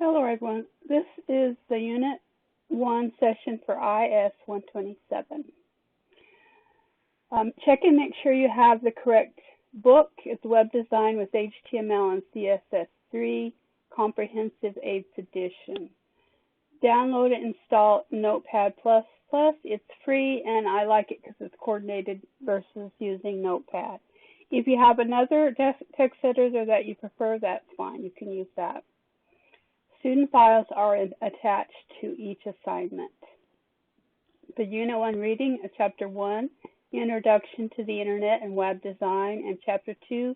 Hello everyone, this is the Unit 1 session for IS127. Check and make sure you have the correct book. It's Web Design with HTML and CSS3 Comprehensive Aids Edition. Download and install Notepad++. It's free and I like it because it's coordinated versus using Notepad. If you have another text editor that you prefer, that's fine. You can use that. Student files are attached to each assignment. The Unit 1 reading of Chapter 1, Introduction to the Internet and Web Design, and Chapter 2,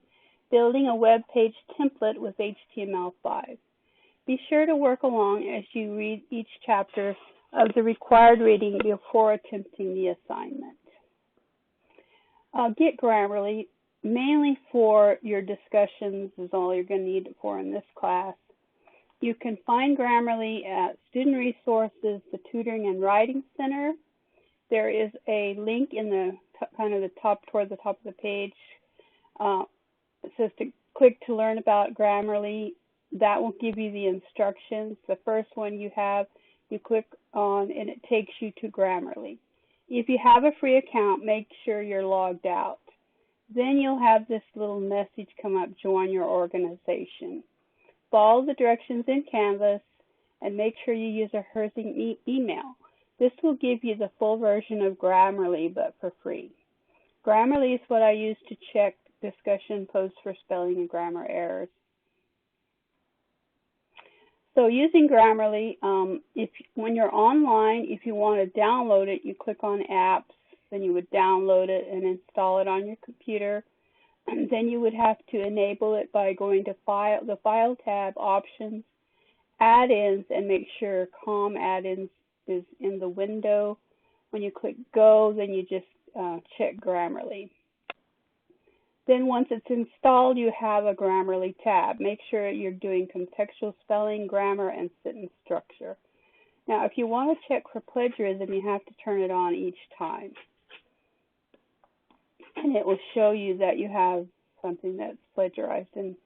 Building a Web Page Template with HTML5. Be sure to work along as you read each chapter of the required reading before attempting the assignment. Get Grammarly, mainly for your discussions, is all you're going to need it for in this class. You can find Grammarly at Student Resources, the Tutoring and Writing Center. There is a link in the toward the top of the page. It says to click to learn about Grammarly. That will give you the instructions. The first one you click on and it takes you to Grammarly. If you have a free account, make sure you're logged out. Then you'll have this little message come up, join your organization. Follow the directions in Canvas and make sure you use a Herzing email. This will give you the full version of Grammarly, but for free. Grammarly is what I use to check discussion posts for spelling and grammar errors. So using Grammarly, when you're online, if you want to download it, you click on Apps, then you would download it and install it on your computer. And then you would have to enable it by going to the File tab, Options, Add-ins, and make sure COM Add-ins is in the window. When you click Go, then you just check Grammarly. Then once it's installed, you have a Grammarly tab. Make sure you're doing contextual spelling, grammar, and sentence structure. Now, if you want to check for plagiarism, you have to turn it on each time. And it will show you that you have something that's plagiarized. And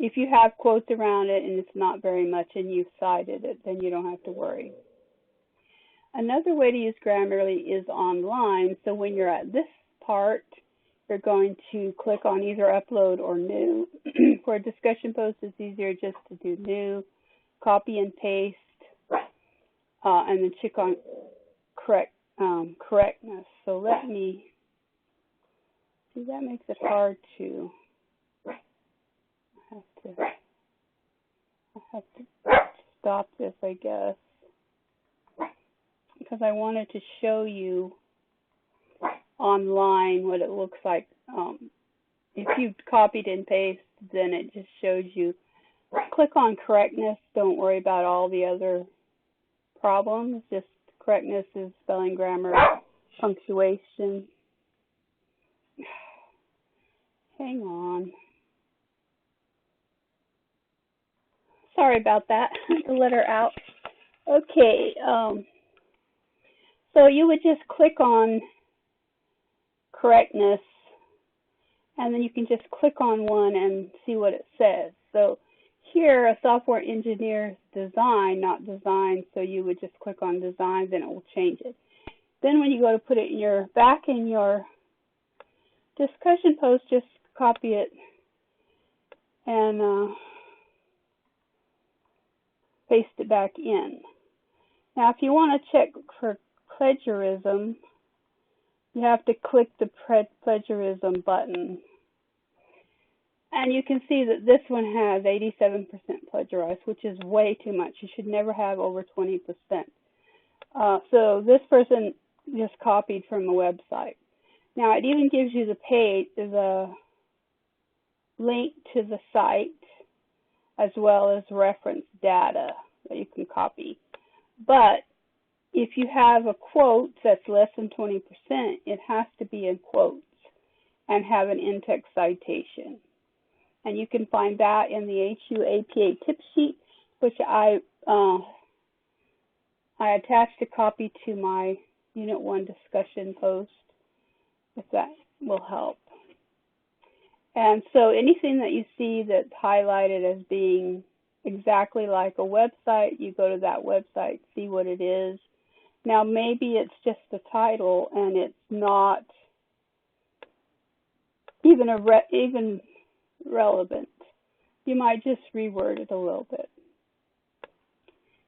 if you have quotes around it and it's not very much and you've cited it, then you don't have to worry. Another way to use Grammarly is online. So when you're at this part, you're going to click on either Upload or New. For a discussion post, it's easier just to do New, copy and paste, and then check on correctness. So let me... See, that makes it hard to, I have to stop this, I guess, because I wanted to show you online what it looks like. If you copied and pasted, then it just shows you. Click on correctness. Don't worry about all the other problems. Just correctness is spelling, grammar, punctuation. Hang on. Sorry about that. The letter out. Okay. So you would just click on correctness, and then you can just click on one and see what it says. So here, a software engineer's design, not design. So you would just click on design, then it will change it. Then when you go to put it in your discussion post, just copy it and paste it back in. Now, if you want to check for plagiarism, you have to click the plagiarism button. And you can see that this one has 87% plagiarized, which is way too much. You should never have over 20%. So this person just copied from a website. Now, it even gives you the link to the site as well as reference data that you can copy. But if you have a quote that's less than 20%, it has to be in quotes and have an in-text citation. And you can find that in the HU APA tip sheet, which I attached a copy to my Unit 1 discussion post, if that will help. And so anything that you see that's highlighted as being exactly like a website. You go to that website, see what it is. Now, maybe it's just a title and it's not even relevant. You might just reword it a little bit.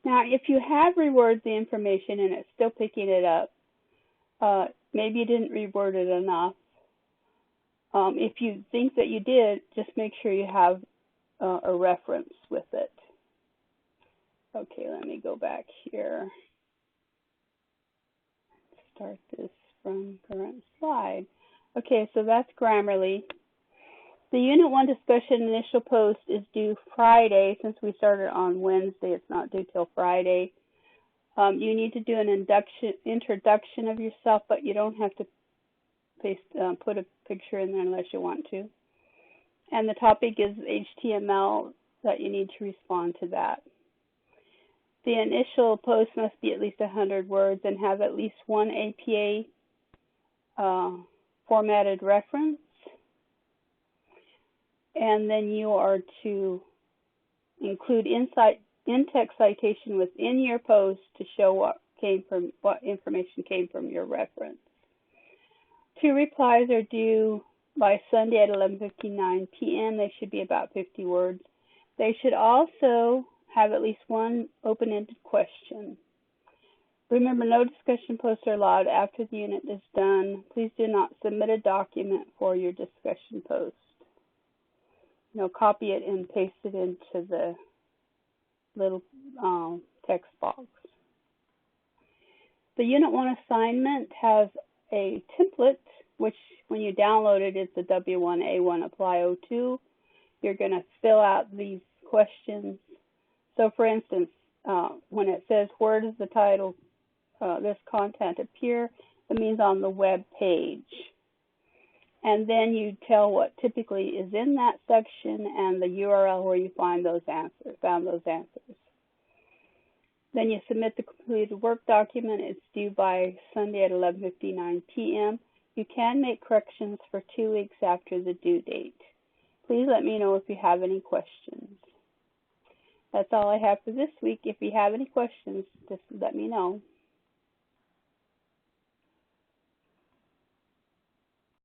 Now, if you have reworded the information and it's still picking it up, maybe you didn't reword it enough. If you think that you did, just make sure you have a reference with it. Okay, let me go back here. Start this from current slide. Okay, so that's Grammarly. The Unit 1 discussion initial post is due Friday. Since we started on Wednesday, it's not due till Friday. You need to do an introduction of yourself, but you don't have to put a picture in there unless you want to. And the topic is HTML, that you need to respond to that. The initial post must be at least 100 words and have at least one APA formatted reference. And then you are to include in-text citation within your post to show what information came from your reference. 2 replies are due by Sunday at 11:59 p.m. They should be about 50 words. They should also have at least one open-ended question. Remember, no discussion posts are allowed after the unit is done. Please do not submit a document for your discussion post. Copy it and paste it into the little text box. The Unit 1 assignment has a template, which when you download it, it's a W1A1 Apply 02. You're going to fill out these questions. So for instance, when it says, where does the title, this content appear, it means on the web page. And then you tell what typically is in that section and the URL where you found those answers. Then you submit the completed work document. It's due by Sunday at 11:59 p.m. You can make corrections for 2 weeks after the due date. Please let me know if you have any questions. That's all I have for this week. If you have any questions, just let me know.